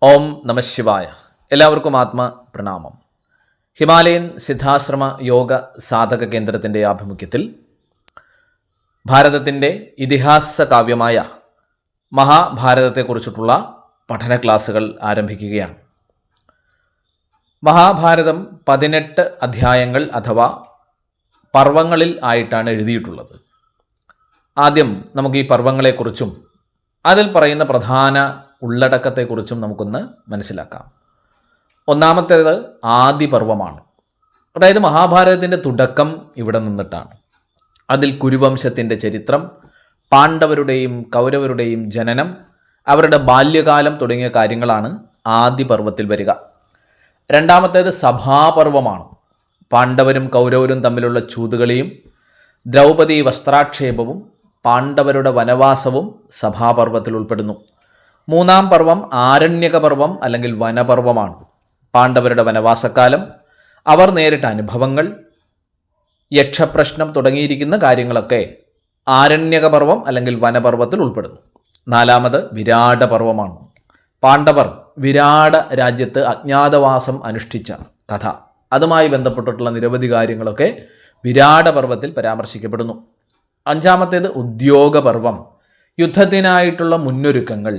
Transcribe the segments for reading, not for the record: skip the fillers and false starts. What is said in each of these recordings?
ഓം നമ ശിവായ. എല്ലാവർക്കും പ്രണാമം. ഹിമാലയൻ സിദ്ധാശ്രമ യോഗ സാധക കേന്ദ്രത്തിൻ്റെ ആഭിമുഖ്യത്തിൽ ഭാരതത്തിൻ്റെ ഇതിഹാസ കാവ്യമായ മഹാഭാരതത്തെക്കുറിച്ചിട്ടുള്ള പഠന ക്ലാസ്സുകൾ ആരംഭിക്കുകയാണ്. മഹാഭാരതം 18 അധ്യായങ്ങൾ അഥവാ പർവ്വങ്ങളിൽ ആയിട്ടാണ് എഴുതിയിട്ടുള്ളത്. ആദ്യം നമുക്ക് ഈ പർവ്വങ്ങളെക്കുറിച്ചും അതിൽ പറയുന്ന പ്രധാന ഉള്ളടക്കത്തെക്കുറിച്ചും നമുക്കൊന്ന് മനസ്സിലാക്കാം. ഒന്നാമത്തേത് ആദിപർവമാണ്. അതായത് മഹാഭാരതത്തിൻ്റെ തുടക്കം ഇവിടെ നിന്നിട്ടാണ്. അതിൽ കുരുവംശത്തിൻ്റെ ചരിത്രം, പാണ്ഡവരുടെയും കൗരവരുടെയും ജനനം, അവരുടെ ബാല്യകാലം തുടങ്ങിയ കാര്യങ്ങളാണ് ആദിപർവത്തിൽ വരിക. രണ്ടാമത്തേത് സഭാപർവമാണ്. പാണ്ഡവരും കൗരവരും തമ്മിലുള്ള ചൂതുകളിയും ദ്രൗപദി വസ്ത്രാക്ഷേപവും പാണ്ഡവരുടെ വനവാസവും സഭാപർവത്തിൽ ഉൾപ്പെടുന്നു. മൂന്നാം പർവം ആരണ്യക പർവം അല്ലെങ്കിൽ വനപർവമാണ്. പാണ്ഡവരുടെ വനവാസക്കാലം, അവർ നേരിട്ട അനുഭവങ്ങൾ, യക്ഷപ്രശ്നം തുടങ്ങിയിരിക്കുന്ന കാര്യങ്ങളൊക്കെ ആരണ്യക പർവം അല്ലെങ്കിൽ വനപർവത്തിൽ ഉൾപ്പെടുന്നു. നാലാമത് വിരാട പർവമാണ്. പാണ്ഡവർ വിരാട രാജ്യത്ത് അജ്ഞാതവാസം അനുഷ്ഠിച്ച കഥ, അതുമായി ബന്ധപ്പെട്ടിട്ടുള്ള നിരവധി കാര്യങ്ങളൊക്കെ വിരാട പർവത്തിൽ പരാമർശിക്കപ്പെടുന്നു. അഞ്ചാമത്തേത് ഉദ്യോഗപർവം. യുദ്ധത്തിനായിട്ടുള്ള മുന്നൊരുക്കങ്ങൾ,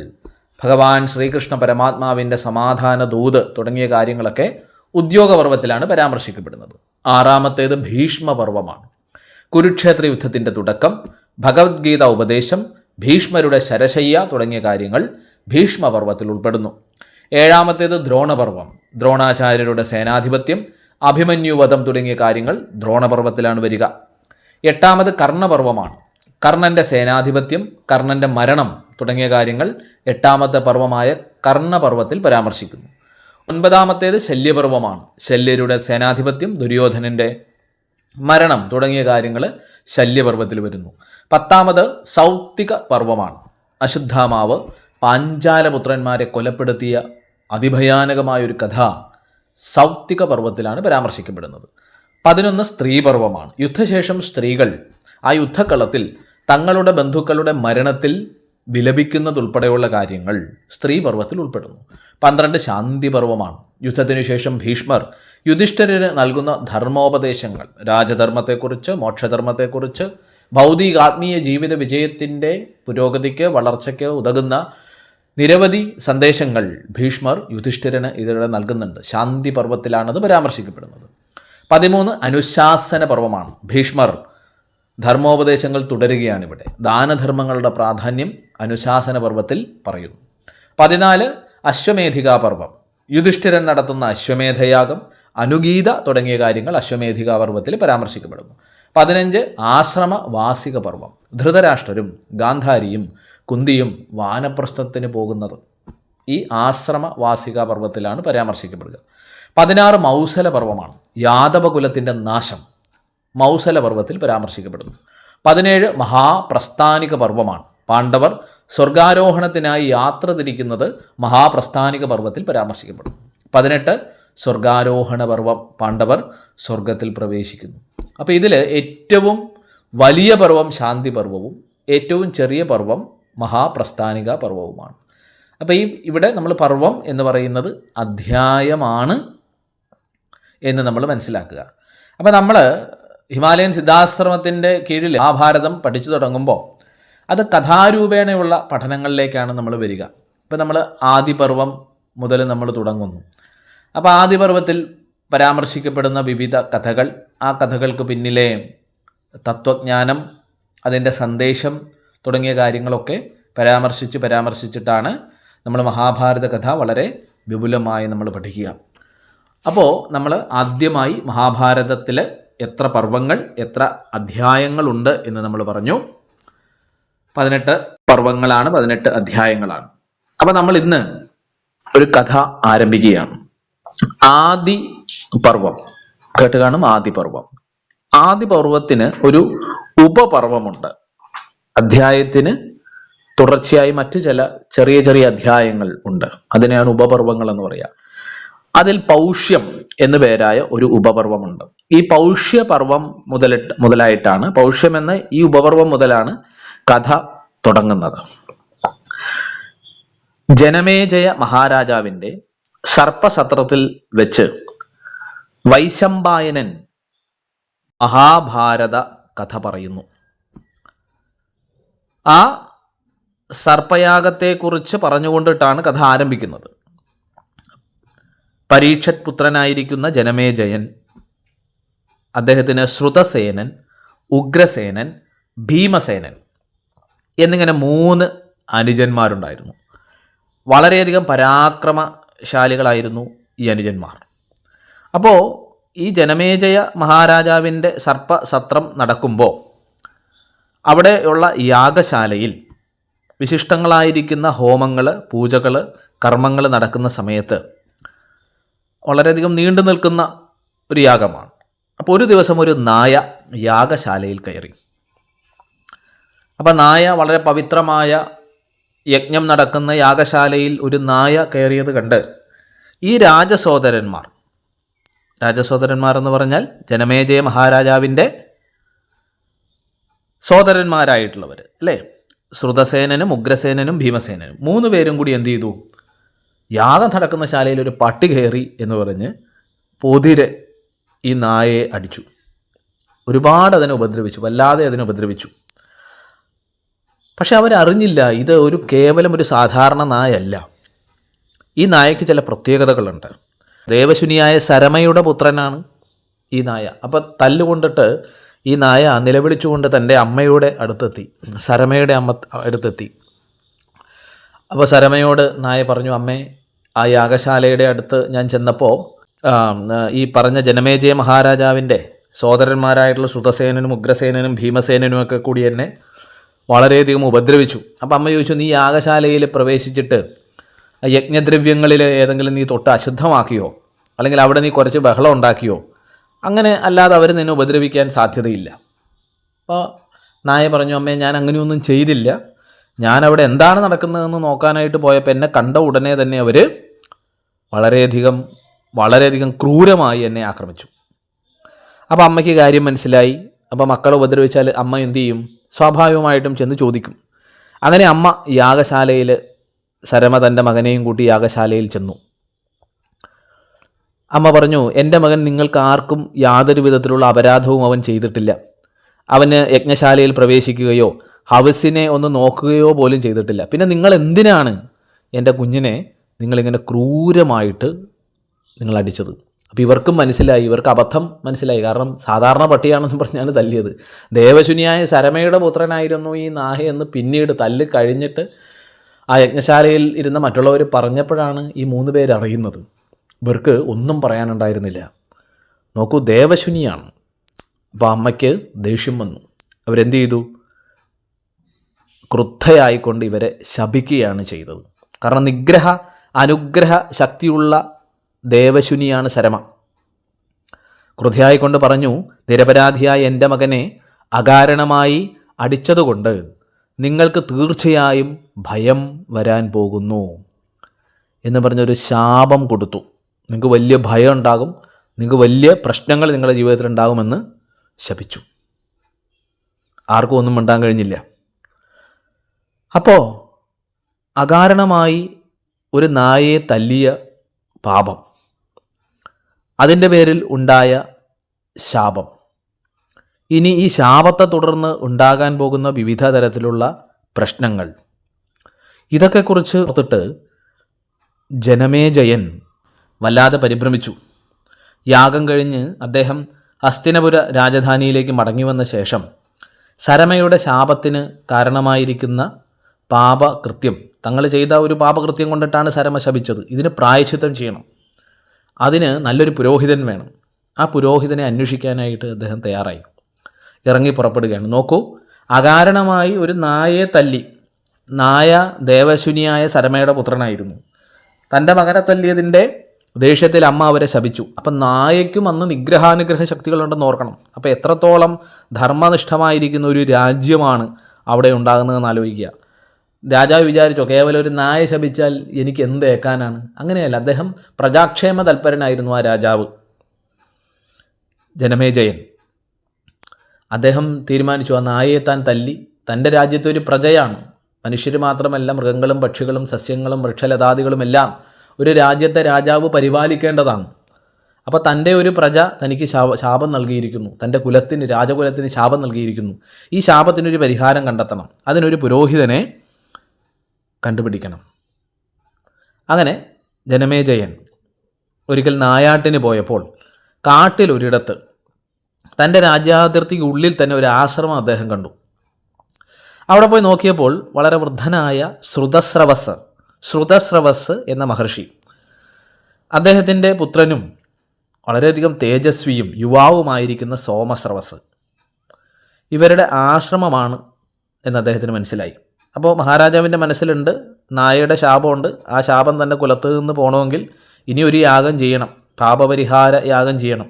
ഭഗവാൻ ശ്രീകൃഷ്ണ പരമാത്മാവിൻ്റെ സമാധാന ദൂത് തുടങ്ങിയ കാര്യങ്ങളൊക്കെ ഉദ്യോഗപർവത്തിലാണ് പരാമർശിക്കപ്പെടുന്നത്. ആറാമത്തേത് ഭീഷ്മപർവമാണ്. കുരുക്ഷേത്ര യുദ്ധത്തിൻ്റെ തുടക്കം, ഭഗവത്ഗീത ഉപദേശം, ഭീഷ്മരുടെ ശരശയ്യ തുടങ്ങിയ കാര്യങ്ങൾ ഭീഷ്മപർവത്തിൽ ഉൾപ്പെടുന്നു. ഏഴാമത്തേത് ദ്രോണപർവം. ദ്രോണാചാര്യരുടെ സേനാധിപത്യം, അഭിമന്യുവധം തുടങ്ങിയ കാര്യങ്ങൾ ദ്രോണപർവത്തിലാണ് വരിക. എട്ടാമത് കർണപർവമാണ്. കർണൻ്റെ സേനാധിപത്യം, കർണൻ്റെ മരണം തുടങ്ങിയ കാര്യങ്ങൾ എട്ടാമത്തെ പർവമായ കർണപർവത്തിൽ പരാമർശിക്കുന്നു. ഒൻപതാമത്തേത് ശല്യപർവമാണ്. ശല്യരുടെ സേനാധിപത്യം, ദുര്യോധനൻ്റെ മരണം തുടങ്ങിയ കാര്യങ്ങൾ ശല്യപർവത്തിൽ വരുന്നു. പത്താമത് സൗത്തിക പർവമാണ്. അശ്വത്ഥാമാവ് പാഞ്ചാലപുത്രന്മാരെ കൊലപ്പെടുത്തിയ അതിഭയാനകമായൊരു കഥ സൗത്തിക പർവത്തിലാണ് പരാമർശിക്കപ്പെടുന്നത്. 11 സ്ത്രീപർവമാണ്. യുദ്ധശേഷം സ്ത്രീകൾ ആ യുദ്ധക്കളത്തിൽ തങ്ങളുടെ ബന്ധുക്കളുടെ മരണത്തിൽ വിലപിക്കുന്നതുൾപ്പെടെയുള്ള കാര്യങ്ങൾ സ്ത്രീപർവത്തിൽ ഉൾപ്പെടുന്നു. 12 ശാന്തിപർവമാണ്. യുദ്ധത്തിനു ശേഷം ഭീഷ്മർ യുധിഷ്ഠിരന് നൽകുന്ന ധർമ്മോപദേശങ്ങൾ, രാജധർമ്മത്തെക്കുറിച്ച്, മോക്ഷധർമ്മത്തെക്കുറിച്ച്, ഭൗതികാത്മീയ ജീവിത വിജയത്തിൻ്റെ പുരോഗതിക്ക്, വളർച്ചയ്ക്ക് ഉതകുന്ന നിരവധി സന്ദേശങ്ങൾ ഭീഷ്മർ യുധിഷ്ഠിരന് ഇതിലൂടെ നൽകുന്നുണ്ട്. ശാന്തി പർവത്തിലാണത് പരാമർശിക്കപ്പെടുന്നത്. 13 അനുശാസന പർവമാണ്. ഭീഷ്മർ ധർമ്മോപദേശങ്ങൾ തുടരുകയാണിവിടെ. ദാനധർമ്മങ്ങളുടെ പ്രാധാന്യം അനുശാസന പർവത്തിൽ പറയുന്നു. 14 അശ്വമേധികാ പർവം. യുധിഷ്ഠിരൻ നടത്തുന്ന അശ്വമേധയാഗം, അനുഗീത തുടങ്ങിയ കാര്യങ്ങൾ അശ്വമേധികാ പർവത്തിൽ പരാമർശിക്കപ്പെടുന്നു. 15 ആശ്രമവാസിക പർവം. ധൃതരാഷ്ട്രരും ഗാന്ധാരിയും കുന്തിയും വാനപ്രസ്ഥത്തിന് പോകുന്നത് ഈ ആശ്രമവാസിക പർവത്തിലാണ് പരാമർശിക്കപ്പെടുക. 16 മൗസല പർവമാണ്. യാദവകുലത്തിൻ്റെ നാശം മൗസല പർവത്തിൽ പരാമർശിക്കപ്പെടുന്നു. 17 മഹാപ്രസ്ഥാനിക പർവമാണ്. പാണ്ഡവർ സ്വർഗാരോഹണത്തിനായി യാത്ര തിരിക്കുന്നത് മഹാപ്രസ്ഥാനിക പർവത്തിൽ പരാമർശിക്കപ്പെടുന്നു. 18 സ്വർഗാരോഹണ പർവം. പാണ്ഡവർ സ്വർഗത്തിൽ പ്രവേശിക്കുന്നു. അപ്പോൾ ഇതിൽ ഏറ്റവും വലിയ പർവം ശാന്തി പർവവും ഏറ്റവും ചെറിയ പർവം മഹാപ്രസ്ഥാനിക പർവവുമാണ്. അപ്പോൾ ഇവിടെ നമ്മൾ പർവം എന്ന് പറയുന്നത് അധ്യായമാണ് എന്ന് നമ്മൾ മനസ്സിലാക്കുക. അപ്പോൾ നമ്മൾ ഹിമാലയൻ സിദ്ധാശ്രമത്തിൻ്റെ കീഴിൽ മഹാഭാരതം പഠിച്ചു തുടങ്ങുമ്പോൾ അത് കഥാരൂപേണയുള്ള പഠനങ്ങളിലേക്കാണ് നമ്മൾ വരിക. ഇപ്പോൾ നമ്മൾ ആദിപർവം മുതൽ നമ്മൾ തുടങ്ങുന്നു. അപ്പോൾ ആദിപർവത്തിൽ പരാമർശിക്കപ്പെടുന്ന വിവിധ കഥകൾ, ആ കഥകൾക്ക് പിന്നിലെ തത്വജ്ഞാനം, അതിൻ്റെ സന്ദേശം തുടങ്ങിയ കാര്യങ്ങളൊക്കെ പരാമർശിച്ചിട്ടാണ് നമ്മൾ മഹാഭാരത കഥ വളരെ വിപുലമായി നമ്മൾ പഠിക്കുക. അപ്പോൾ നമ്മൾ ആദ്യമായി മഹാഭാരതത്തിൽ എത്ര പർവ്വങ്ങൾ, എത്ര അധ്യായങ്ങളുണ്ട് എന്ന് നമ്മൾ പറഞ്ഞു. 18 പർവ്വങ്ങളാണ്, 18 അധ്യായങ്ങളാണ്. അപ്പോൾ നമ്മൾ ഇന്ന് ഒരു കഥ ആരംഭിക്കുകയാണ്. ആദി പർവം കേട്ട് കാണും. ആദിപർവം. ആദിപർവത്തിന് ഒരു ഉപപർവമുണ്ട്. അധ്യായത്തിന് തുടർച്ചയായി മറ്റു ചില ചെറിയ ചെറിയ അധ്യായങ്ങൾ ഉണ്ട്. അതിനെയാണ് ഉപപർവങ്ങൾ എന്ന് പറയുക. അതിൽ പൗഷ്യം എന്നു പേരായ ഒരു ഉപപർവമുണ്ട്. ഈ പൗഷ്യപർവം മുതലായിട്ടാണ്, പൗഷ്യം എന്ന ഈ ഉപപർവം മുതലാണ് കഥ തുടങ്ങുന്നത്. ജനമേജയ മഹാരാജാവിന്റെ സർപ്പസത്രത്തിൽ വെച്ച് വൈശമ്പായനൻ മഹാഭാരത കഥ പറയുന്നു. ആ സർപ്പയാഗത്തെക്കുറിച്ച് പറഞ്ഞുകൊണ്ടിട്ടാണ് കഥ ആരംഭിക്കുന്നത്. പരീക്ഷത് പുത്രനായിരിക്കുന്ന ജനമേജയൻ, അദ്ദേഹത്തിന് ശ്രുതസേനൻ, ഉഗ്രസേനൻ, ഭീമസേനൻ എന്നിങ്ങനെ 3 അനുജന്മാരുണ്ടായിരുന്നു. വളരെയധികം പരാക്രമശാലികളായിരുന്നു ഈ അനുജന്മാർ. അപ്പോൾ ഈ ജനമേജയ മഹാരാജാവിൻ്റെ സർപ്പസത്രം നടക്കുമ്പോൾ അവിടെയുള്ള യാഗശാലയിൽ വിശിഷ്ടങ്ങളായിരിക്കുന്ന ഹോമങ്ങൾ, പൂജകൾ, കർമ്മങ്ങൾ നടക്കുന്ന സമയത്ത് വളരെയധികം നീണ്ടു നിൽക്കുന്ന ഒരു യാഗമാണ്. അപ്പോൾ ഒരു ദിവസം ഒരു നായ യാഗശാലയിൽ കയറി. അപ്പോൾ നായ, വളരെ പവിത്രമായ യജ്ഞം നടക്കുന്ന യാഗശാലയിൽ ഒരു നായ കയറിയത് കണ്ട് ഈ രാജസോദരന്മാർ എന്ന് പറഞ്ഞാൽ ജനമേജയ മഹാരാജാവിൻ്റെ സോദരന്മാരായിട്ടുള്ളവർ അല്ലേ, ശ്രുതസേനനും ഉഗ്രസേനനും ഭീമസേനനും 3 പേരും കൂടി എന്ത് ചെയ്തു? യാഗം നടക്കുന്ന ശാലയിൽ ഒരു പട്ടി കയറി എന്ന് പറഞ്ഞ് പൊതിരെ ഈ നായയെ അടിച്ചു. ഒരുപാട് അതിനെ ഉപദ്രവിച്ചു, വല്ലാതെ അതിനെ ഉപദ്രവിച്ചു. പക്ഷെ അവരറിഞ്ഞില്ല ഇത് കേവലം ഒരു സാധാരണ നായല്ല. ഈ നായയ്ക്ക് ചില പ്രത്യേകതകളുണ്ട്. ദേവശുനിയായ സരമയുടെ പുത്രനാണ് ഈ നായ. അപ്പോൾ തല്ലുകൊണ്ടിട്ട് ഈ നായ നിലവിളിച്ചുകൊണ്ട് തൻ്റെ അമ്മയുടെ അടുത്തെത്തി, സരമയുടെ അമ്മ അടുത്തെത്തി. അപ്പോൾ സരമയോട് നായ പറഞ്ഞു, അമ്മേ, ആ യാഗശാലയുടെ അടുത്ത് ഞാൻ ചെന്നപ്പോൾ ഈ പറഞ്ഞ ജനമേജയ മഹാരാജാവിൻ്റെ സോദരന്മാരായിട്ടുള്ള ശ്രുതസേനനും ഉഗ്രസേനനും ഭീമസേനനുമൊക്കെ കൂടി എന്നെ വളരെയധികം ഉപദ്രവിച്ചു. അപ്പം അമ്മ ചോദിച്ചു, നീ യാഗശാലയിൽ പ്രവേശിച്ചിട്ട് യജ്ഞദ്രവ്യങ്ങളിൽ ഏതെങ്കിലും നീ തൊട്ട് അശുദ്ധമാക്കിയോ, അല്ലെങ്കിൽ അവിടെ നീ കുറച്ച് ബഹളം ഉണ്ടാക്കിയോ? അങ്ങനെ അല്ലാതെ അവർ നിന്നെ ഉപദ്രവിക്കാൻ സാധ്യതയില്ല. അപ്പോൾ നായ പറഞ്ഞു, അമ്മേ, ഞാൻ അങ്ങനെയൊന്നും ചെയ്തില്ല. ഞാനവിടെ എന്താണ് നടക്കുന്നതെന്ന് നോക്കാനായിട്ട് പോയപ്പോൾ എന്നെ കണ്ട ഉടനെ തന്നെ അവർ വളരെയധികം ക്രൂരമായി എന്നെ ആക്രമിച്ചു. അപ്പോൾ അമ്മയ്ക്ക് കാര്യം മനസ്സിലായി. അപ്പോൾ മക്കളെ ഉപദ്രവിച്ചാൽ അമ്മ എന്തു ചെയ്യും? സ്വാഭാവികമായിട്ടും ചെന്ന് ചോദിക്കും. അങ്ങനെ അമ്മ യാഗശാലയിൽ, സരമ തൻ്റെ മകനെയും കൂട്ടി യാഗശാലയിൽ ചെന്നു. അമ്മ പറഞ്ഞു, എൻ്റെ മകൻ നിങ്ങൾക്ക് ആർക്കും യാതൊരു വിധത്തിലുള്ള അപരാധവും അവൻ ചെയ്തിട്ടില്ല. അവന് യജ്ഞശാലയിൽ പ്രവേശിക്കുകയോ ഹവസിനെ ഒന്ന് നോക്കുകയോ പോലും ചെയ്തിട്ടില്ല. പിന്നെ നിങ്ങൾ എന്തിനാണ് എൻ്റെ കുഞ്ഞിനെ നിങ്ങളിങ്ങനെ ക്രൂരമായിട്ട് നിങ്ങൾ അടിച്ചത്? അപ്പോൾ ഇവർക്കും മനസ്സിലായി, ഇവർക്ക് അബദ്ധം മനസ്സിലായി. കാരണം സാധാരണ പട്ടിയാണെന്ന് പറഞ്ഞാണ് തല്ലിയത്. ദേവശുനിയായ സരമയുടെ പുത്രനായിരുന്നു ഈ നായ എന്ന് പിന്നീട് തല്ല് കഴിഞ്ഞിട്ട് ആ യജ്ഞശാലയിൽ ഇരുന്ന മറ്റുള്ളവർ പറഞ്ഞപ്പോഴാണ് ഈ 3 പേര് അറിയുന്നത്. ഇവർക്ക് ഒന്നും പറയാനുണ്ടായിരുന്നില്ല. നോക്കൂ, ദേവശുനിയാണ്. അപ്പോൾ അമ്മയ്ക്ക് ദേഷ്യം വന്നു. അവരെന്ത് ചെയ്തു? ക്രുദ്ധയായിക്കൊണ്ട് ഇവരെ ശപിക്കുകയാണ് ചെയ്തത്. കാരണം അനുഗ്രഹ ശക്തിയുള്ള ദേവശുനിയാണ് സരമ. ക്രുദ്ധയായിക്കൊണ്ട് പറഞ്ഞു, നിരപരാധിയായ എൻ്റെ മകനെ അകാരണമായി അടിച്ചതുകൊണ്ട് നിങ്ങൾക്ക് തീർച്ചയായും ഭയം വരാൻ പോകുന്നു എന്ന് പറഞ്ഞൊരു ശാപം കൊടുത്തു. നിങ്ങൾക്ക് വലിയ ഭയം ഉണ്ടാകും, നിങ്ങൾക്ക് വലിയ പ്രശ്നങ്ങൾ നിങ്ങളുടെ ജീവിതത്തിൽ ഉണ്ടാകുമെന്ന് ശപിച്ചു. ആർക്കും ഒന്നും മിണ്ടാൻ കഴിഞ്ഞില്ല. അപ്പോൾ അകാരണമായി ഒരു നായയെ തല്ലിയ പാപം, അതിൻ്റെ പേരിൽ ഉണ്ടായ ശാപം, ഇനി ഈ ശാപത്തെ തുടർന്ന് ഉണ്ടാകാൻ പോകുന്ന വിവിധ തരത്തിലുള്ള പ്രശ്നങ്ങൾ, ഇതൊക്കെക്കുറിച്ച് ഓർത്തിട്ട് ജനമേജയൻ വല്ലാതെ പരിഭ്രമിച്ചു. യാഗം കഴിഞ്ഞ് അദ്ദേഹം ഹസ്തിനപുര രാജധാനിയിലേക്ക് മടങ്ങി വന്ന ശേഷം സരമയുടെ ശാപത്തിന് കാരണമായിരിക്കുന്ന പാപകൃത്യം, തങ്ങൾ ചെയ്ത ഒരു പാപകൃത്യം കൊണ്ടിട്ടാണ് സരമ ശപിച്ചത്, ഇതിന് പ്രായശ്ചിത്തം ചെയ്യണം, അതിന് നല്ലൊരു പുരോഹിതൻ വേണം. ആ പുരോഹിതനെ അന്വേഷിക്കാനായിട്ട് അദ്ദേഹം തയ്യാറായി, ഇറങ്ങി പുറപ്പെടുകയാണ്. നോക്കൂ, അകാരണമായി ഒരു നായയെ തല്ലി. നായ ദേവശുനിയായ സരമയുടെ പുത്രനായിരുന്നു. തൻ്റെ മകനെ തല്ലിയതിൻ്റെ ദേഷ്യത്തിൽ അമ്മ അവരെ ശപിച്ചു. അപ്പം നായയ്ക്കും അന്ന് നിഗ്രഹാനുഗ്രഹ ശക്തികളുണ്ടെന്ന് ഓർക്കണം. അപ്പോൾ എത്രത്തോളം ധർമ്മനിഷ്ഠമായിരിക്കുന്ന ഒരു രാജ്യമാണ് അവിടെ ഉണ്ടാകുന്നതെന്ന് ആലോചിക്കുക. രാജാവ് വിചാരിച്ചോ കേവലം ഒരു നായ ശപിച്ചാൽ എനിക്ക് എന്ത് ഏക്കാനാണ്? അങ്ങനെയല്ല, അദ്ദേഹം പ്രജാക്ഷേമ തൽപരനായിരുന്നു ആ രാജാവ് ജനമേജയൻ. അദ്ദേഹം തീരുമാനിച്ചു, ആ നായയെ താൻ തല്ലി, തൻ്റെ രാജ്യത്തെ ഒരു പ്രജയാണ്, മനുഷ്യർ മാത്രമല്ല, മൃഗങ്ങളും പക്ഷികളും സസ്യങ്ങളും വൃക്ഷലതാദികളും എല്ലാം ഒരു രാജ്യത്തെ രാജാവ് പരിപാലിക്കേണ്ടതാണ്. അപ്പോൾ തൻ്റെ ഒരു പ്രജ തനിക്ക് ശാപം നൽകിയിരിക്കുന്നു, തൻ്റെ കുലത്തിന്, രാജകുലത്തിന് ശാപം നൽകിയിരിക്കുന്നു. ഈ ശാപത്തിനൊരു പരിഹാരം കണ്ടെത്തണം, അതിനൊരു പുരോഹിതനെ കണ്ടുപിടിക്കണം. അങ്ങനെ ജനമേജയൻ ഒരിക്കൽ നായാട്ടിന് പോയപ്പോൾ കാട്ടിലൊരിടത്ത് തൻ്റെ രാജ്യാതിർത്തിക്ക് ഉള്ളിൽ തന്നെ ഒരു ആശ്രമം അദ്ദേഹം കണ്ടു. അവിടെ പോയി നോക്കിയപ്പോൾ വളരെ വൃദ്ധനായ ശ്രുതസ്രവസ് എന്ന മഹർഷി, അദ്ദേഹത്തിൻ്റെ പുത്രനും വളരെയധികം തേജസ്വിയും യുവാവുമായിരിക്കുന്ന സോമസ്രവസ്, ഇവരുടെ ആശ്രമമാണ് എന്ന് അദ്ദേഹത്തിന് മനസ്സിലായി. അപ്പോൾ മഹാരാജാവിൻ്റെ മനസ്സിലുണ്ട്, നായയുടെ ശാപമുണ്ട്, ആ ശാപം തന്നെ കുലത്ത് നിന്ന് പോകണമെങ്കിൽ ഇനി ഒരു യാഗം ചെയ്യണം, പാപപരിഹാര യാഗം ചെയ്യണം,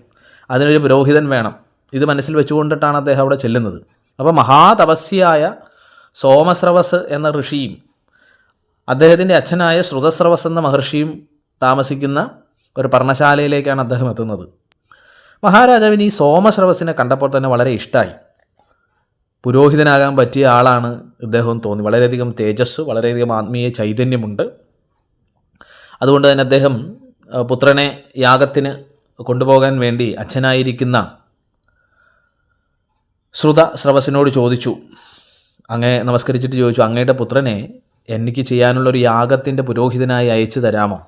അതിനൊരു പുരോഹിതൻ വേണം. ഇത് മനസ്സിൽ വെച്ചുകൊണ്ടിട്ടാണ് അദ്ദേഹം അവിടെ ചെല്ലുന്നത്. അപ്പോൾ മഹാതപസ്യായ സോമസ്രവസ് എന്ന ഋഷിയും അദ്ദേഹത്തിൻ്റെ അച്ഛനായ ശ്രുതസ്രവസ് എന്ന മഹർഷിയും താമസിക്കുന്ന ഒരു പർണശാലയിലേക്കാണ് അദ്ദേഹം എത്തുന്നത്. മഹാരാജാവിന് ഈ സോമസ്രവസിനെ കണ്ടപ്പോൾ തന്നെ വളരെ ഇഷ്ടമായി. പുരോഹിതനാകാൻ പറ്റിയ ആളാണ് ഇദ്ദേഹം തോന്നി. വളരെയധികം തേജസ്, വളരെയധികം ആത്മീയ ചൈതന്യമുണ്ട്. അതുകൊണ്ട് തന്നെ അദ്ദേഹം പുത്രനെ യാഗത്തിന് കൊണ്ടുപോകാൻ വേണ്ടി അച്ഛനായിരിക്കുന്ന ശ്രുതസ്രവസിനോട് ചോദിച്ചു, നമസ്കരിച്ചിട്ട് ചോദിച്ചു, അങ്ങയുടെ പുത്രനെ എനിക്ക് ചെയ്യാനുള്ളൊരു യാഗത്തിൻ്റെ പുരോഹിതനായി അയച്ചു തരാമോ?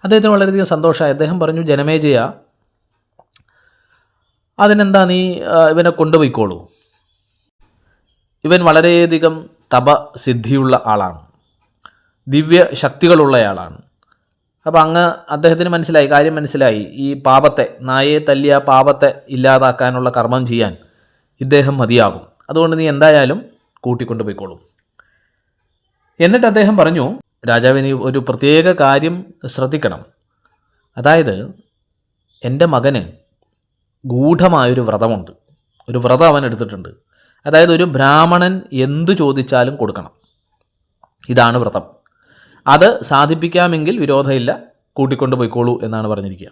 അദ്ദേഹത്തിന് വളരെയധികം സന്തോഷമായി. അദ്ദേഹം പറഞ്ഞു, ജനമേജയ, അതിനെന്താ, നീ ഇവനെ കൊണ്ടുപോയിക്കോളൂ. ഇവൻ വളരെയധികം തപസിദ്ധിയുള്ള ആളാണ്, ദിവ്യ ശക്തികളുള്ളയാളാണ്. അപ്പോൾ അദ്ദേഹത്തിന് കാര്യം മനസ്സിലായി. ഈ പാപത്തെ, നായയെ തല്ലിയ പാപത്തെ ഇല്ലാതാക്കാനുള്ള കർമ്മം ചെയ്യാൻ ഇദ്ദേഹം മതിയാകും. അതുകൊണ്ട് നീ എന്തായാലും കൂട്ടിക്കൊണ്ടുപോയിക്കോളും. എന്നിട്ട് അദ്ദേഹം പറഞ്ഞു, രാജാവിന് ഒരു പ്രത്യേക കാര്യം ശ്രദ്ധിക്കണം. അതായത് എൻ്റെ മകന് ഗൂഢമായൊരു വ്രതമുണ്ട്. ഒരു വ്രതം അവൻ എടുത്തിട്ടുണ്ട്. അതായത് ഒരു ബ്രാഹ്മണൻ എന്തു ചോദിച്ചാലും കൊടുക്കണം. ഇതാണ് വ്രതം. അത് സാധിപ്പിക്കാമെങ്കിൽ വിരോധമില്ല, കൂട്ടിക്കൊണ്ടുപോയിക്കോളൂ എന്നാണ് പറഞ്ഞിരിക്കുക.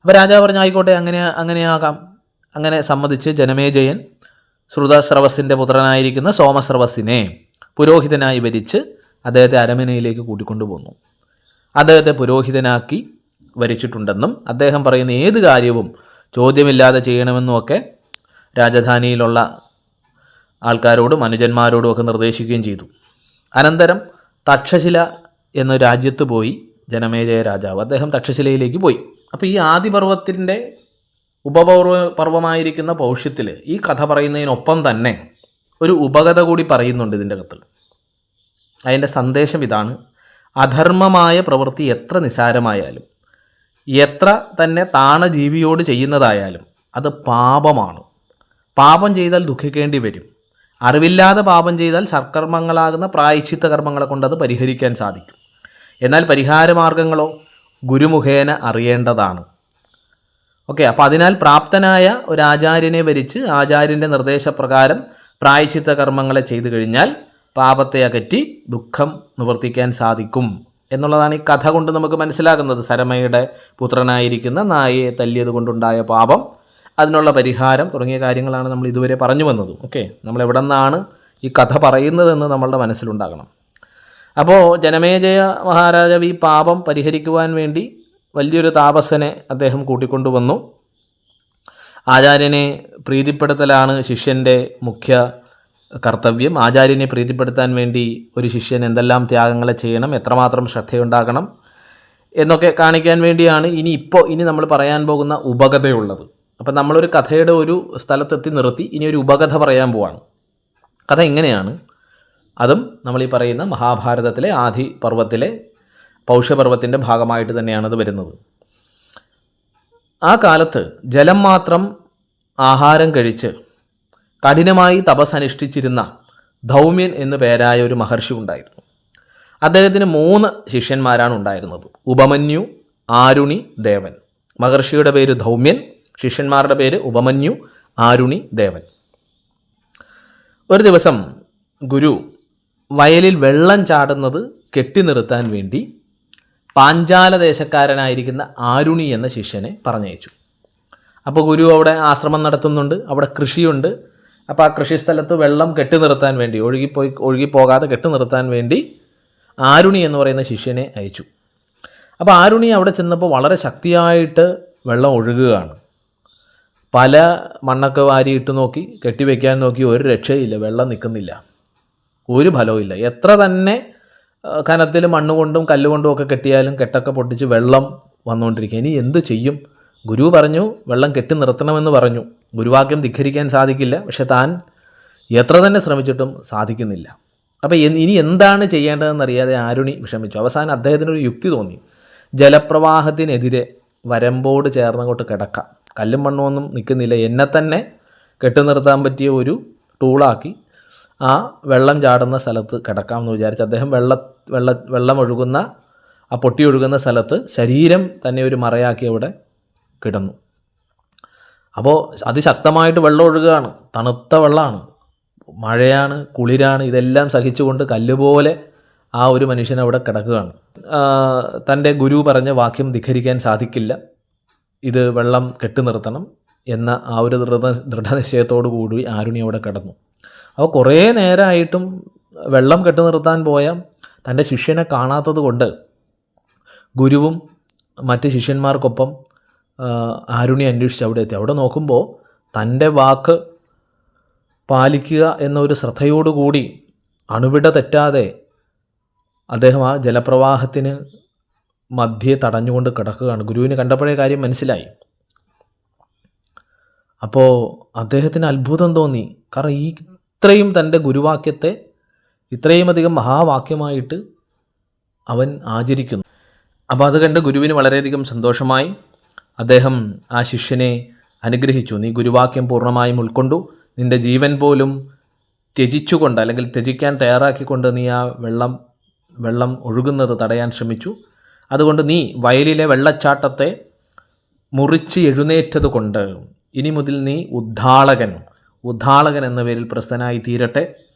അപ്പോൾ രാജാവ് പറഞ്ഞു, ആയിക്കോട്ടെ, അങ്ങനെയാകാം. അങ്ങനെ സമ്മതിച്ച് ജനമേജയൻ ശ്രുതസ്രവസിൻ്റെ പുത്രനായിരിക്കുന്ന സോമസ്രവസിനെ പുരോഹിതനായി വരിച്ച് അദ്ദേഹത്തെ അരമനയിലേക്ക് കൂട്ടിക്കൊണ്ടുപോന്നു. അദ്ദേഹത്തെ പുരോഹിതനാക്കി വരിച്ചിട്ടുണ്ടെന്നും അദ്ദേഹം പറയുന്ന ഏത് കാര്യവും ചോദ്യമില്ലാതെ ചെയ്യണമെന്നുമൊക്കെ രാജധാനിയിലുള്ള ആൾക്കാരോടും അനുജന്മാരോടും ഒക്കെ നിർദ്ദേശിക്കുകയും ചെയ്തു. അനന്തരം തക്ഷശില എന്ന രാജ്യത്ത് പോയി ജനമേജയ രാജാവ്. അദ്ദേഹം തക്ഷശിലയിലേക്ക് പോയി. അപ്പോൾ ഈ ആദിപർവത്തിൻ്റെ ഉപപർവമായിരിക്കുന്ന പൗഷ്യത്തിൽ ഈ കഥ പറയുന്നതിനൊപ്പം തന്നെ ഒരു ഉപകഥ കൂടി പറയുന്നുണ്ട് ഇതിൻ്റെ അകത്ത്. അതിൻ്റെ സന്ദേശം ഇതാണ്: അധർമ്മമായ പ്രവൃത്തി എത്ര നിസാരമായാലും, എത്ര തന്നെ താണജീവിയോട് ചെയ്യുന്നതായാലും അത് പാപമാണ്. പാപം ചെയ്താൽ ദുഃഖിക്കേണ്ടി വരും. അറിവില്ലാതെ പാപം ചെയ്താൽ സൽക്കർമ്മങ്ങളാകുന്ന പ്രായശ്ചിത്ത കർമ്മങ്ങളെ കൊണ്ട് അത് പരിഹരിക്കാൻ സാധിക്കും. എന്നാൽ പരിഹാരമാർഗങ്ങളോ ഗുരുമുഖേന അറിയേണ്ടതാണ്. ഓക്കെ, അപ്പോൾ അതിനാൽ പ്രാപ്തനായ ഒരു ആചാര്യനെ വരിച്ച് ആചാര്യൻ്റെ നിർദ്ദേശപ്രകാരം പ്രായശ്ചിത്ത കർമ്മങ്ങളെ ചെയ്തു കഴിഞ്ഞാൽ പാപത്തെ അകറ്റി ദുഃഖം നിവർത്തിക്കാൻ സാധിക്കും എന്നുള്ളതാണ് ഈ കഥ കൊണ്ട് നമുക്ക് മനസ്സിലാകുന്നത്. സരമയുടെ പുത്രനായിരിക്കുന്ന നായയെ തല്ലിയത് കൊണ്ടുണ്ടായ പാപം, അതിനുള്ള പരിഹാരം തുടങ്ങിയ കാര്യങ്ങളാണ് നമ്മൾ ഇതുവരെ പറഞ്ഞു വന്നത്. ഓക്കെ, നമ്മൾ എവിടെ നിന്നാണ് ഈ കഥ പറയുന്നതെന്ന് നമ്മളുടെ മനസ്സിലുണ്ടാകണം. അപ്പോൾ ജനമേജയ മഹാരാജാവ് ഈ പാപം പരിഹരിക്കുവാൻ വേണ്ടി വലിയൊരു താപസനെ അദ്ദേഹം കൂട്ടിക്കൊണ്ടുവന്നു. ആചാര്യനെ പ്രീതിപ്പെടുത്തലാണ് ശിഷ്യൻ്റെ മുഖ്യ കർത്തവ്യം. ആചാര്യനെ പ്രീതിപ്പെടുത്താൻ വേണ്ടി ഒരു ശിഷ്യൻ എന്തെല്ലാം ത്യാഗങ്ങളെ ചെയ്യണം, എത്രമാത്രം ശ്രദ്ധയുണ്ടാകണം എന്നൊക്കെ കാണിക്കാൻ വേണ്ടിയാണ് ഇനി നമ്മൾ പറയാൻ പോകുന്ന ഉപകഥയുള്ളത്. അപ്പം നമ്മളൊരു കഥയുടെ ഒരു സ്ഥലത്തെത്തി നിർത്തി ഇനി ഒരു ഉപകഥ പറയാൻ പോവാണ്. കഥ എങ്ങനെയാണ്? അതും നമ്മൾ ഈ പറയുന്ന മഹാഭാരതത്തിലെ ആദി പർവ്വത്തിലെ പൗഷ്യപർവ്വത്തിൻ്റെ ഭാഗമായിട്ട് തന്നെയാണത് വരുന്നത്. ആ കാലത്ത് ജലം മാത്രം ആഹാരം കഴിച്ച് കഠിനമായി തപസ്സനുഷ്ഠിച്ചിരുന്ന ധൗമ്യൻ എന്നു പേരായ ഒരു മഹർഷി ഉണ്ടായിരുന്നു. അദ്ദേഹത്തിന് 3 ശിഷ്യന്മാരാണ് ഉണ്ടായിരുന്നത്: ഉപമന്യു, ആരുണി, ദേവൻ. മഹർഷിയുടെ പേര് ധൗമ്യൻ, ശിഷ്യന്മാരുടെ പേര് ഉപമന്യു, ആരുണി, ദേവൻ. ഒരു ദിവസം ഗുരു വയലിൽ വെള്ളം ചാടുന്നത് കെട്ടി നിർത്താൻ വേണ്ടി പാഞ്ചാല ദേശക്കാരനായിരിക്കുന്ന ആരുണി എന്ന ശിഷ്യനെ പറഞ്ഞയച്ചു. അപ്പോൾ ഗുരു അവിടെ ആശ്രമം നടത്തുന്നുണ്ട്, അവിടെ കൃഷിയുണ്ട്. അപ്പോൾ ആ കൃഷിസ്ഥലത്ത് വെള്ളം കെട്ടി നിർത്താൻ വേണ്ടി ഒഴുകിപ്പോകാതെ കെട്ടി നിർത്താൻ വേണ്ടി ആരുണി എന്ന് പറയുന്ന ശിഷ്യനെ അയച്ചു. അപ്പോൾ ആരുണി അവിടെ ചെന്നപ്പോൾ വളരെ ശക്തിയായിട്ട് വെള്ളം ഒഴുകുകയാണ്. പല മണ്ണൊക്കെ വാരിയിട്ട് നോക്കി, കെട്ടിവെക്കാൻ നോക്കി, ഒരു രക്ഷയില്ല, വെള്ളം നിൽക്കുന്നില്ല, ഒരു ഫലവുമില്ല. എത്ര തന്നെ കനത്തിൽ മണ്ണുകൊണ്ടും കല്ലുകൊണ്ടും ഒക്കെ കെട്ടിയാലും കെട്ടൊക്കെ പൊട്ടിച്ച് വെള്ളം വന്നുകൊണ്ടിരിക്കുക. ഇനി എന്ത് ചെയ്യും? ഗുരു പറഞ്ഞു വെള്ളം കെട്ടി നിർത്തണമെന്ന് പറഞ്ഞു. ഗുരുവാക്യം ധിഖരിക്കാൻ സാധിക്കില്ല, പക്ഷെ താൻ എത്ര തന്നെ ശ്രമിച്ചിട്ടും സാധിക്കുന്നില്ല. അപ്പോൾ ഇനി എന്താണ് ചെയ്യേണ്ടതെന്നറിയാതെ ആരുണി വിഷമിച്ചു. അവസാനം അദ്ദേഹത്തിനൊരു യുക്തി തോന്നി. ജലപ്രവാഹത്തിനെതിരെ വരമ്പോട് ചേർന്നങ്ങോട്ട് കിടക്കാം, കല്ലും മണ്ണൊന്നും നിൽക്കുന്നില്ല, എന്നെ തന്നെ കെട്ടി നിർത്താൻ പറ്റിയ ഒരു ടൂളാക്കി ആ വെള്ളം ചാടുന്ന സ്ഥലത്ത് കിടക്കാമെന്ന് വിചാരിച്ച് അദ്ദേഹം വെള്ളം ഒഴുകുന്ന ആ പൊട്ടി ഒഴുകുന്ന സ്ഥലത്ത് ശരീരം തന്നെ ഒരു മറയാക്കി അവിടെ കിടന്നു. അപ്പോൾ അതിശക്തമായിട്ട് വെള്ളം ഒഴുകുകയാണ്, തണുത്ത വെള്ളമാണ്, മഴയാണ്, കുളിരാണ്, ഇതെല്ലാം സഹിച്ചുകൊണ്ട് കല്ലുപോലെ ആ ഒരു മനുഷ്യൻ അവിടെ കിടക്കുകയാണ്. തൻ്റെ ഗുരു പറഞ്ഞ വാക്യം ധിഖരിക്കാൻ സാധിക്കില്ല, ഇത് വെള്ളം കെട്ടി നിർത്തണം എന്ന ആ ഒരു ദൃഢനിശ്ചയത്തോടു കൂടി ആരുണി അവിടെ കിടന്നു. അപ്പോൾ കുറേ നേരമായിട്ടും വെള്ളം കെട്ടി നിർത്താൻ പോയ തൻ്റെ ശിഷ്യനെ കാണാത്തത് കൊണ്ട് ഗുരുവും മറ്റ് ശിഷ്യന്മാർക്കൊപ്പം ആരുണി അന്വേഷിച്ച് അവിടെ എത്തി. അവിടെ നോക്കുമ്പോൾ തൻ്റെ വാക്ക് പാലിക്കുക എന്നൊരു ശ്രദ്ധയോടുകൂടി അണുവിട തെറ്റാതെ അദ്ദേഹം ആ ജലപ്രവാഹത്തിന് മധ്യേ തടഞ്ഞുകൊണ്ട് കിടക്കുകയാണ്. ഗുരുവിന് കണ്ടപ്പോഴേ കാര്യം മനസ്സിലായി. അപ്പോൾ അദ്ദേഹത്തിന് അത്ഭുതം തോന്നി. കാരണം ഇത്രയും തൻ്റെ ഗുരുവാക്യത്തെ ഇത്രയും അധികം മഹാവാക്യമായിട്ട് അവൻ ആചരിക്കുന്നു. അപ്പോൾ അത് കണ്ട് ഗുരുവിന് വളരെയധികം സന്തോഷമായി. അദ്ദേഹം ആ ശിഷ്യനെ അനുഗ്രഹിച്ചു. നീ ഗുരുവാക്യം പൂർണ്ണമായും ഉൾക്കൊണ്ടു, നിൻ്റെ ജീവൻ പോലും ത്യജിച്ചുകൊണ്ട് അല്ലെങ്കിൽ ത്യജിക്കാൻ തയ്യാറാക്കിക്കൊണ്ട് നീ ആ വെള്ളം ഒഴുകുന്നത് തടയാൻ ശ്രമിച്ചു. അതുകൊണ്ട് നീ വയലിലെ വെള്ളച്ചാട്ടത്തെ മുറിച്ച് എഴുന്നേറ്റത് കൊണ്ട് ഇനി മുതൽ നീ ഉദ്ധാളകൻ എന്ന പേരിൽ പ്രസ്ഥനായി തീരട്ടെ.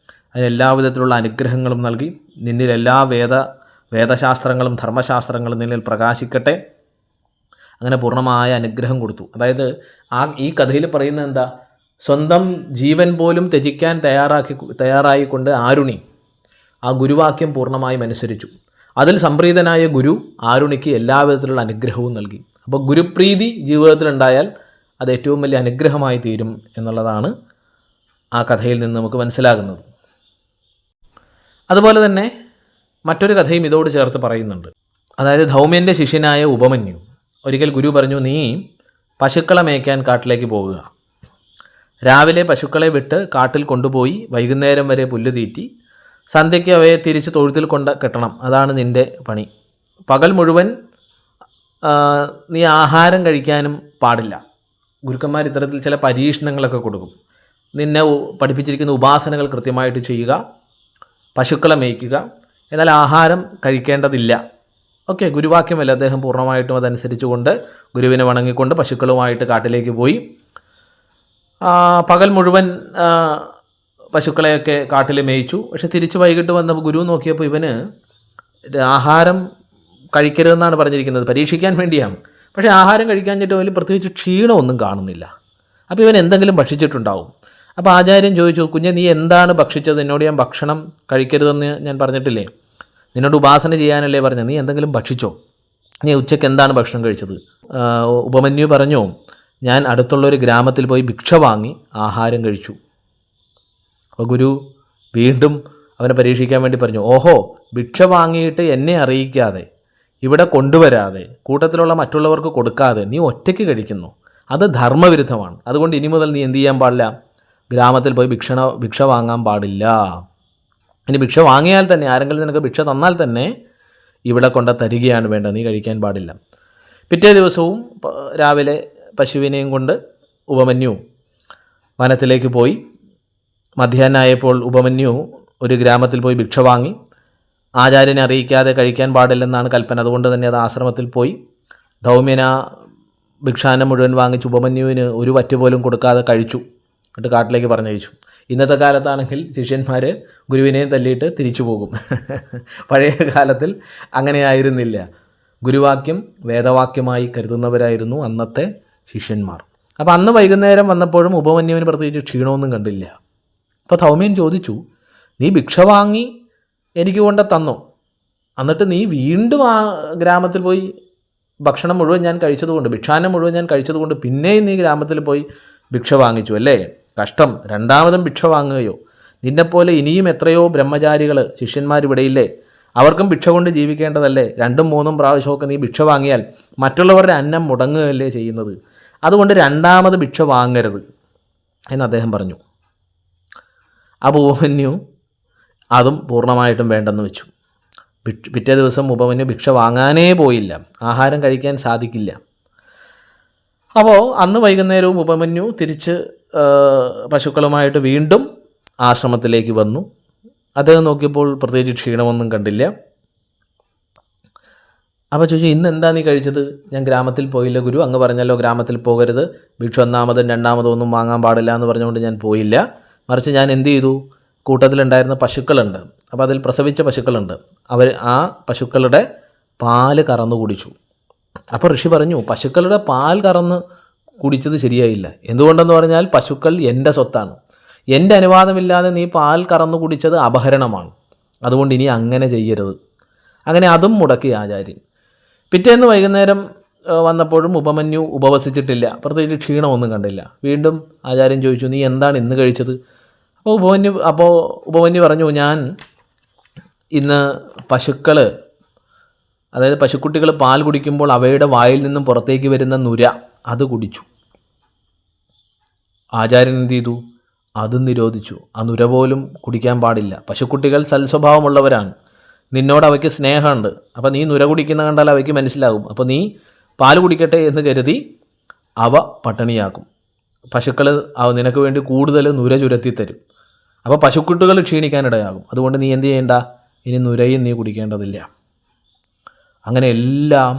അതിന് എല്ലാവിധത്തിലുള്ള അനുഗ്രഹങ്ങളും നൽകി. നിന്നിൽ എല്ലാ വേദശാസ്ത്രങ്ങളും ധർമ്മശാസ്ത്രങ്ങളും നിന്നിൽ പ്രകാശിക്കട്ടെ. അങ്ങനെ പൂർണ്ണമായ അനുഗ്രഹം കൊടുത്തു. അതായത് ഈ കഥയിൽ പറയുന്നത് എന്താ? സ്വന്തം ജീവൻ പോലും ത്യജിക്കാൻ തയ്യാറായിക്കൊണ്ട് ആരുണി ആ ഗുരുവാക്യം പൂർണ്ണമായും അനുസരിച്ചു. അതിൽ സംപ്രീതനായ ഗുരു ആരുണിക്ക് എല്ലാവിധത്തിലുള്ള അനുഗ്രഹവും നൽകി. അപ്പോൾ ഗുരുപ്രീതി ജീവിതത്തിലുണ്ടായാൽ അത് ഏറ്റവും വലിയ അനുഗ്രഹമായി തീരും എന്നുള്ളതാണ് ആ കഥയിൽ നിന്ന് നമുക്ക് മനസ്സിലാകുന്നത്. അതുപോലെ തന്നെ മറ്റൊരു കഥയും ഇതോട് ചേർത്ത് പറയുന്നുണ്ട്. അതായത് ധൗമ്യൻ്റെ ശിഷ്യനായ ഉപമന്യു ഒരിക്കൽ ഗുരു പറഞ്ഞു, നീ പശുക്കളെ മേയ്ക്കാൻ കാട്ടിലേക്ക് പോകുക. രാവിലെ പശുക്കളെ വിട്ട് കാട്ടിൽ കൊണ്ടുപോയി വൈകുന്നേരം വരെ പുല്ല് തീറ്റി സന്ധ്യയ്ക്ക് അവയെ തിരിച്ച് തൊഴുത്തിൽ കൊണ്ട് കെട്ടണം. അതാണ് നിൻ്റെ പണി. പകൽ മുഴുവൻ നീ ആഹാരം കഴിക്കാനും പാടില്ല. ഗുരുക്കന്മാർ ഇത്തരത്തിൽ ചില പരീക്ഷണങ്ങളൊക്കെ കൊടുക്കും. നിന്നെ പഠിപ്പിച്ചിരിക്കുന്ന ഉപാസനകൾ കൃത്യമായിട്ട് ചെയ്യുക, പശുക്കളെ മേയ്ക്കുക, എന്നാൽ ആഹാരം കഴിക്കേണ്ടതില്ല. ഓക്കെ, ഗുരുവാക്യമല്ല. അദ്ദേഹം പൂർണ്ണമായിട്ടും അതനുസരിച്ചുകൊണ്ട് ഗുരുവിനെ വണങ്ങിക്കൊണ്ട് പശുക്കളുമായിട്ട് കാട്ടിലേക്ക് പോയി. പകൽ മുഴുവൻ പശുക്കളെയൊക്കെ കാട്ടിൽ മേയിച്ചു. പക്ഷെ തിരിച്ച് വൈകിട്ട് വന്നപ്പോൾ ഗുരു നോക്കിയപ്പോൾ ഇവന് ആഹാരം കഴിക്കരുതെന്നാണ് പറഞ്ഞിരിക്കുന്നത്, പരീക്ഷിക്കാൻ വേണ്ടിയാണ്. പക്ഷേ ആഹാരം കഴിക്കാഞ്ഞിട്ട് വലിയ പ്രത്യേകിച്ച് ക്ഷീണമൊന്നും കാണുന്നില്ല. അപ്പോൾ ഇവൻ എന്തെങ്കിലും ഭക്ഷിച്ചിട്ടുണ്ടാവും. അപ്പോൾ ആചാര്യൻ ചോദിച്ചു, കുഞ്ഞെ നീ എന്താണ് ഭക്ഷിച്ചത്? എന്നോട് ഞാൻ ഭക്ഷണം കഴിക്കരുതെന്ന് ഞാൻ പറഞ്ഞിട്ടില്ലേ? നിന്നോട് ഉപാസന ചെയ്യാനല്ലേ പറഞ്ഞത്? നീ എന്തെങ്കിലും ഭക്ഷിച്ചോ? നീ ഉച്ചയ്ക്ക് എന്താണ് ഭക്ഷണം കഴിച്ചത്? ഉപമന്യു പറഞ്ഞു, ഞാൻ അടുത്തുള്ളൊരു ഗ്രാമത്തിൽ പോയി ഭിക്ഷ വാങ്ങി ആഹാരം കഴിച്ചു. അപ്പോൾ ഗുരു വീണ്ടും അവനെ പരീക്ഷിക്കാൻ വേണ്ടി പറഞ്ഞു, ഓഹോ, ഭിക്ഷ വാങ്ങിയിട്ട് എന്നെ അറിയിക്കാതെ, ഇവിടെ കൊണ്ടുവരാതെ, കൂട്ടത്തിലുള്ള മറ്റുള്ളവർക്ക് കൊടുക്കാതെ നീ ഒറ്റയ്ക്ക് കഴിക്കുന്നു, അത് ധർമ്മവിരുദ്ധമാണ്. അതുകൊണ്ട് ഇനി മുതൽ നീ എന്ത് ചെയ്യാൻ പാടില്ല? ഗ്രാമത്തിൽ പോയി ഭിക്ഷ വാങ്ങാൻ പാടില്ല. ഇനി ഭിക്ഷ വാങ്ങിയാൽ തന്നെ, ആരെങ്കിലും നിനക്ക് ഭിക്ഷ തന്നാൽ തന്നെ ഇവിടെ കൊണ്ട് തരികയാണ് വേണ്ടത്, നീ കഴിക്കാൻ പാടില്ല. പിറ്റേ ദിവസവും രാവിലെ പശുവിനെയും കൊണ്ട് ഉപമന്യു വനത്തിലേക്ക് പോയി. മധ്യാഹ്നമായപ്പോൾ ഉപമന്യു ഒരു ഗ്രാമത്തിൽ പോയി ഭിക്ഷ വാങ്ങി. ആചാര്യനെ അറിയിക്കാതെ കഴിക്കാൻ പാടില്ലെന്നാണ് കൽപ്പന. അതുകൊണ്ട് തന്നെ അത് ആശ്രമത്തിൽ പോയി. ധൗമ്യന ഭിക്ഷാനം മുഴുവൻ വാങ്ങിച്ച് ഉപമന്യുവിന് ഒരു വറ്റ് പോലും കൊടുക്കാതെ കഴിച്ചു. എന്നിട്ട് കാട്ടിലേക്ക് പറഞ്ഞയച്ചു. ഇന്നത്തെ കാലത്താണെങ്കിൽ ശിഷ്യന്മാർ ഗുരുവിനെയും തല്ലിയിട്ട് തിരിച്ചു പോകും. പഴയ കാലത്തിൽ അങ്ങനെയായിരുന്നില്ല. ഗുരുവാക്യം വേദവാക്യമായി കരുതുന്നവരായിരുന്നു അന്നത്തെ ശിഷ്യന്മാർ. അപ്പോൾ അന്ന് വൈകുന്നേരം വന്നപ്പോഴും ഉപമന്യുവിന് പ്രത്യേകിച്ച് ക്ഷീണമൊന്നും കണ്ടില്ല. അപ്പോൾ ധൗമ്യൻ ചോദിച്ചു, നീ ഭിക്ഷ വാങ്ങി എനിക്ക് കൊണ്ട് തന്നു, എന്നിട്ട് നീ വീണ്ടും ആ ഗ്രാമത്തിൽ പോയി ഭക്ഷണം മുഴുവൻ ഞാൻ കഴിച്ചതുകൊണ്ട്, ഭിക്ഷാന്നം മുഴുവൻ ഞാൻ കഴിച്ചതുകൊണ്ട് പിന്നെയും നീ ഗ്രാമത്തിൽ പോയി ഭിക്ഷ വാങ്ങിച്ചു അല്ലേ? കഷ്ടം, രണ്ടാമതും ഭിക്ഷ വാങ്ങുകയോ? നിന്നെപ്പോലെ ഇനിയും എത്രയോ ബ്രഹ്മചാരികൾ ശിഷ്യന്മാരിവിടെയില്ലേ? അവർക്കും ഭിക്ഷ കൊണ്ട് ജീവിക്കേണ്ടതല്ലേ? 2ഉം 3ഉം പ്രാവശ്യമൊക്കെ നീ ഭിക്ഷ വാങ്ങിയാൽ മറ്റുള്ളവരുടെ അന്നം മുടങ്ങുകയല്ലേ ചെയ്യുന്നത്? അതുകൊണ്ട് രണ്ടാമത് ഭിക്ഷ വാങ്ങരുത് എന്ന് അദ്ദേഹം പറഞ്ഞു. അപ്പോൾ ഉപമന്യു അതും പൂർണ്ണമായിട്ടും വേണ്ടെന്ന് വെച്ചു. പിറ്റേ ദിവസം ഉപമന്യു ഭിക്ഷ വാങ്ങാനേ പോയില്ല, ആഹാരം കഴിക്കാൻ സാധിക്കില്ല. അപ്പോൾ അന്ന് വൈകുന്നേരവും ഉപമന്യു തിരിച്ച് പശുക്കളുമായിട്ട് വീണ്ടും ആശ്രമത്തിലേക്ക് വന്നു. അദ്ദേഹം നോക്കിയപ്പോൾ പ്രത്യേകിച്ച് ക്ഷീണമൊന്നും കണ്ടില്ല. അപ്പോൾ ചോദിച്ചു, ഇന്ന് എന്താ നീ കഴിച്ചത്? ഞാൻ ഗ്രാമത്തിൽ പോയില്ല ഗുരു, അങ്ങ് പറഞ്ഞല്ലോ ഗ്രാമത്തിൽ പോകരുത്, ഭിക്ഷ ഒന്നാമതും രണ്ടാമതും ഒന്നും വാങ്ങാൻ പാടില്ല എന്ന് പറഞ്ഞുകൊണ്ട് ഞാൻ പോയില്ല. മറിച്ച് ഞാൻ എന്ത് ചെയ്തു, കൂട്ടത്തിലുണ്ടായിരുന്ന പശുക്കളുണ്ട്, അപ്പോൾ അതിൽ പ്രസവിച്ച പശുക്കളുണ്ട്, ആ പശുക്കളുടെ പാല് കറന്നു കുടിച്ചു. അപ്പോൾ ഋഷി പറഞ്ഞു, പശുക്കളുടെ പാൽ കറന്ന് കുടിച്ചത് ശരിയായില്ല. എന്തുകൊണ്ടെന്ന് പറഞ്ഞാൽ പശുക്കൾ എൻ്റെ സ്വത്താണ്, എൻ്റെ അനുവാദമില്ലാതെ നീ പാൽ കറന്നു കുടിച്ചത് അപഹരണമാണ്, അതുകൊണ്ട് ഇനി അങ്ങനെ ചെയ്യരുത്. അങ്ങനെ അതും മുടക്കി ആചാര്യൻ. പിറ്റേന്ന് വൈകുന്നേരം വന്നപ്പോഴും ഉപമന്യു ഉപവസിച്ചിട്ടില്ല, പ്രത്യേകിച്ച് ക്ഷീണമൊന്നും കണ്ടില്ല. വീണ്ടും ആചാര്യൻ ചോദിച്ചു, നീ എന്താണ് ഇന്ന് കഴിച്ചത്? അപ്പോൾ ഉപമന്യു പറഞ്ഞു, ഞാൻ ഇന്ന് പശുക്കൾ, അതായത് പശുക്കുട്ടികൾ പാൽ കുടിക്കുമ്പോൾ അവയുടെ വായിൽ നിന്നും പുറത്തേക്ക് വരുന്ന നുര അത് കുടിച്ചു. ആചാര്യൻ എന്ത് ചെയ്തു? അതും നിരോധിച്ചു. ആ നുര പോലും കുടിക്കാൻ പാടില്ല. പശുക്കുട്ടികൾ സൽസ്വഭാവമുള്ളവരാണ്, നിന്നോട് അവയ്ക്ക് സ്നേഹമുണ്ട്. അപ്പോൾ നീ നുര കുടിക്കുന്ന കണ്ടാൽ അവയ്ക്ക് മനസ്സിലാകും. അപ്പോൾ നീ പാൽ കുടിക്കട്ടെ എന്ന് കരുതി അവ പട്ടിണിയാക്കും. പശുക്കൾ നിനക്ക് വേണ്ടി കൂടുതൽ നുര ചുരത്തി തരും. അപ്പോൾ പശുക്കുട്ടികൾ ക്ഷീണിക്കാനിടയാകും. അതുകൊണ്ട് നീ എന്ത് ചെയ്യേണ്ട, ഇനി നുരയും നീ കുടിക്കേണ്ടതില്ല. അങ്ങനെ എല്ലാം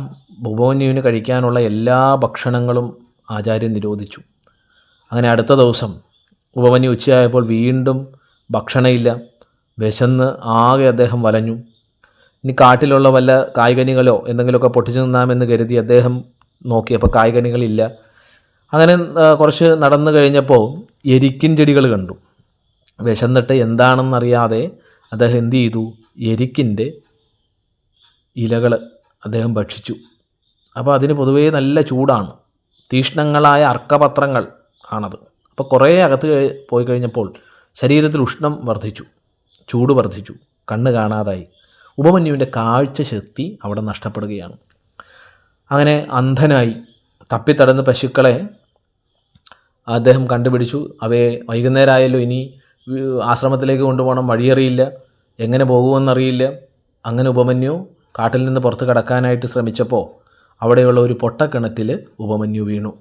ഉപമന്യുവിന് കഴിക്കാനുള്ള എല്ലാ ഭക്ഷണങ്ങളും ആചാര്യൻ നിരോധിച്ചു. അങ്ങനെ അടുത്ത ദിവസം ഉപമന്യു ഉച്ചയായപ്പോൾ വീണ്ടും ഭക്ഷണമില്ല. വിശന്ന് ആകെ അദ്ദേഹം വലഞ്ഞു. ഇനി കാട്ടിലുള്ള വല്ല കായ്കനികളോ എന്തെങ്കിലുമൊക്കെ പൊട്ടിച്ചു നിന്നാമെന്ന് കരുതി അദ്ദേഹം നോക്കിയപ്പോൾ കായ്കനികളില്ല. അങ്ങനെ കുറച്ച് നടന്നു കഴിഞ്ഞപ്പോൾ എരിക്കിൻ ചെടികൾ കണ്ടു. വിശന്നിട്ട് എന്താണെന്നറിയാതെ അദ്ദേഹം എന്ത് ചെയ്തു, എരിക്കിൻ്റെ ഇലകൾ അദ്ദേഹം ഭക്ഷിച്ചു. അപ്പോൾ അതിന് പൊതുവേ നല്ല ചൂടാണ്, തീഷ്ണങ്ങളായ അർക്കപത്രങ്ങൾ ആണത്. അപ്പോൾ കുറേ അകത്ത് പോയി കഴിഞ്ഞപ്പോൾ ശരീരത്തിൽ ഉഷ്ണം വർദ്ധിച്ചു, ചൂട് വർദ്ധിച്ചു, കണ്ണ് കാണാതായി. ഉപമന്യുവിൻ്റെ കാഴ്ചശക്തി അവിടെ നഷ്ടപ്പെടുകയാണ്. അങ്ങനെ അന്ധനായി തപ്പിത്തടന്ന് പശുക്കളെ അദ്ദേഹം കണ്ടുപിടിച്ചു. അവയെ വൈകുന്നേരമായല്ലോ, ഇനി ആശ്രമത്തിലേക്ക് കൊണ്ടുപോകണം, വഴിയറിയില്ല, എങ്ങനെ പോകുമെന്നറിയില്ല. അങ്ങനെ ഉപമന്യു കാട്ടിൽ നിന്ന് പുറത്ത് കടക്കാനായിട്ട് ശ്രമിച്ചപ്പോൾ അവിടെയുള്ള ഒരു പൊട്ടക്കിണറ്റിൽ ഉപമന്യു വീണു.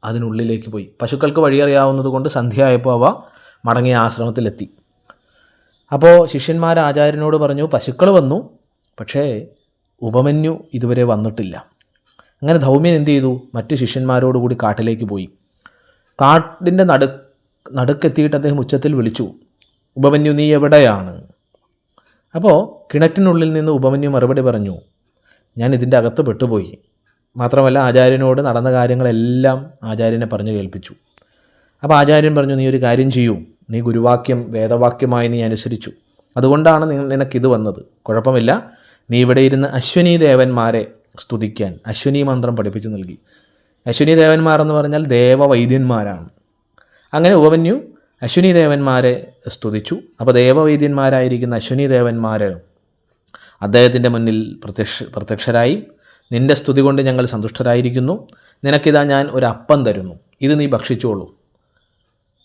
അതിനുള്ളിലേക്ക് പോയി. പശുക്കൾക്ക് വഴിയറിയാവുന്നത് കൊണ്ട് സന്ധ്യയായപ്പോൾ അവ മടങ്ങിയ ആശ്രമത്തിലെത്തി. അപ്പോൾ ശിഷ്യന്മാർ ആചാര്യനോട് പറഞ്ഞു, പശുക്കൾ വന്നു, പക്ഷേ ഉപമന്യു ഇതുവരെ വന്നിട്ടില്ല. അങ്ങനെ ധൗമ്യൻ എന്ത് ചെയ്തു, മറ്റ് ശിഷ്യന്മാരോടുകൂടി കാട്ടിലേക്ക് പോയി. കാട്ടിൻ്റെ നടുക്കെത്തിയിട്ട് അദ്ദേഹം ഉച്ചത്തിൽ വിളിച്ചു, ഉപമന്യു നീ എവിടെയാണ്? അപ്പോൾ കിണറ്റിനുള്ളിൽ നിന്ന് ഉപമന്യു മറുപടി പറഞ്ഞു, ഞാൻ ഇതിൻ്റെ അകത്ത് പെട്ടുപോയി. മാത്രമല്ല ആചാര്യനോട് നടന്ന കാര്യങ്ങളെല്ലാം ആചാര്യനെ പറഞ്ഞു കേൾപ്പിച്ചു. അപ്പോൾ ആചാര്യൻ പറഞ്ഞു, നീ ഒരു കാര്യം ചെയ്യൂ, നീ ഗുരുവാക്യം വേദവാക്യമായി നീ അനുസരിച്ചു, അതുകൊണ്ടാണ് നിനക്കിത് വന്നത്. കുഴപ്പമില്ല, നീ ഇവിടെ ഇരുന്ന് അശ്വനി ദേവന്മാരെ സ്തുതിക്കാൻ അശ്വനി മന്ത്രം പഠിപ്പിച്ചു നൽകി. അശ്വനി ദേവന്മാർ എന്ന് പറഞ്ഞാൽ ദേവവൈദ്യന്മാരാണ്. അങ്ങനെ ഉപമന്യു അശ്വനി ദേവന്മാരെ സ്തുതിച്ചു. അപ്പോൾ ദേവവൈദ്യന്മാരായിരിക്കുന്ന അശ്വനി ദേവന്മാർ അദ്ദേഹത്തിൻ്റെ മുന്നിൽ പ്രത്യക്ഷരായി. നിൻ്റെ സ്തുതി കൊണ്ട് ഞങ്ങൾ സന്തുഷ്ടരായിരിക്കുന്നു. നിനക്കിതാ ഞാൻ ഒരു അപ്പം തരുന്നു, ഇത് നീ ഭക്ഷിച്ചോളൂ.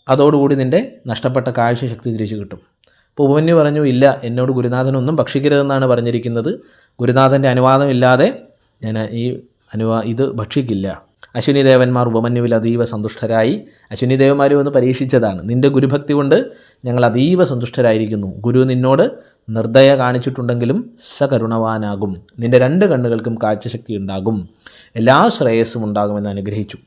അതോടുകൂടി നിൻ്റെ നഷ്ടപ്പെട്ട കാഴ്ചശക്തി തിരിച്ചു കിട്ടും. അപ്പോൾ ഉപമന്യു പറഞ്ഞു, ഇല്ല, എന്നോട് ഗുരുനാഥനൊന്നും ഭക്ഷിക്കരുതെന്നാണ് പറഞ്ഞിരിക്കുന്നത്. ഗുരുനാഥൻ്റെ അനുവാദമില്ലാതെ ഞാൻ ഇത് ഭക്ഷിക്കില്ല. അശ്വിനി ദേവന്മാർ ഉപമന്യുവിൽ അതീവ സന്തുഷ്ടരായി. അശ്വിനി ദേവന്മാർ വന്ന് പരീക്ഷിച്ചതാണ്. നിൻ്റെ ഗുരുഭക്തി കൊണ്ട് ഞങ്ങൾ അതീവ സന്തുഷ്ടരായിരിക്കുന്നു. ഗുരു നിന്നോട് നിർദ്ദയ കാണിച്ചിട്ടുണ്ടെങ്കിലും സകരുണവാനാകും. നിൻ്റെ 2 കണ്ണുകൾക്കും കാഴ്ചശക്തി ഉണ്ടാകും, എല്ലാ ശ്രേയസ്സും ഉണ്ടാകുമെന്ന് അനുഗ്രഹിച്ചു.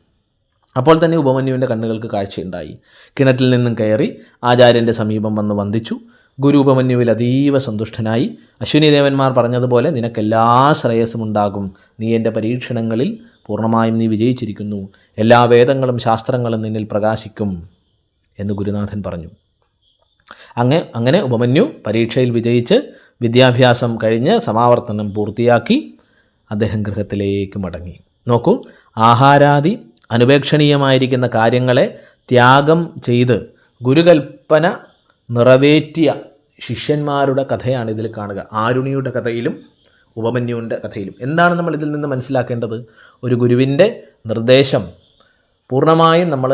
അപ്പോൾ തന്നെ ഉപമന്യുവിൻ്റെ കണ്ണുകൾക്ക് കാഴ്ചയുണ്ടായി. കിണറ്റിൽ നിന്നും കയറി ആചാര്യൻ്റെ സമീപം വന്ന് വന്ദിച്ചു. ഗുരു ഉപമന്യുവിൽ അതീവ സന്തുഷ്ടനായി. അശ്വിനി ദേവന്മാർ പറഞ്ഞതുപോലെ നിനക്കെല്ലാ ശ്രേയസ്സും ഉണ്ടാകും. നീ എൻ്റെ പരീക്ഷണങ്ങളിൽ പൂർണ്ണമായും നീ വിജയിച്ചിരിക്കുന്നു. എല്ലാ വേദങ്ങളും ശാസ്ത്രങ്ങളും നിന്നിൽ പ്രകാശിക്കും എന്ന് ഗുരുനാഥൻ പറഞ്ഞു. അങ്ങനെ ഉപമന്യു പരീക്ഷയിൽ വിജയിച്ച് വിദ്യാഭ്യാസം കഴിഞ്ഞ് സമാവർത്തനം പൂർത്തിയാക്കി അദ്ദേഹം ഗൃഹത്തിലേക്ക് മടങ്ങി. നോക്കൂ, ആഹാരാദി അനുപേക്ഷണീയമായിരിക്കുന്ന കാര്യങ്ങളെ ത്യാഗം ചെയ്ത് ഗുരുകൽപ്പന നിറവേറ്റിയ ശിഷ്യന്മാരുടെ കഥയാണ് ഇതിൽ കാണുക. ആരുണിയുടെ കഥയിലും ഉപമന്യുവിൻ്റെ കഥയിലും എന്താണ് നമ്മൾ ഇതിൽ നിന്ന് മനസ്സിലാക്കേണ്ടത്? ഒരു ഗുരുവിൻ്റെ നിർദ്ദേശം പൂർണ്ണമായും നമ്മൾ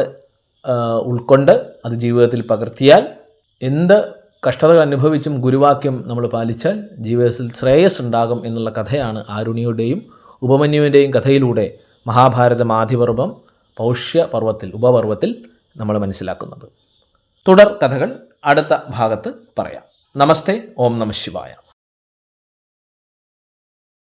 ഉൾക്കൊണ്ട് അത് ജീവിതത്തിൽ പകർത്തിയാൽ, എന്ത് കഷ്ടതകൾ അനുഭവിച്ചും ഗുരുവാക്യം നമ്മൾ പാലിച്ചാൽ ജീവിതത്തിൽ ശ്രേയസ് ഉണ്ടാകും എന്നുള്ള കഥയാണ് ആരുണിയുടെയും ഉപമന്യുവിൻ്റെയും കഥയിലൂടെ മഹാഭാരതം ആദിപർവം ഉപപർവത്തിൽ നമ്മൾ മനസ്സിലാക്കുന്നത്. തുടർ കഥകൾ അടുത്ത ഭാഗത്ത് പറയാം. നമസ്തേ. ഓം നമഃ ശിവായ.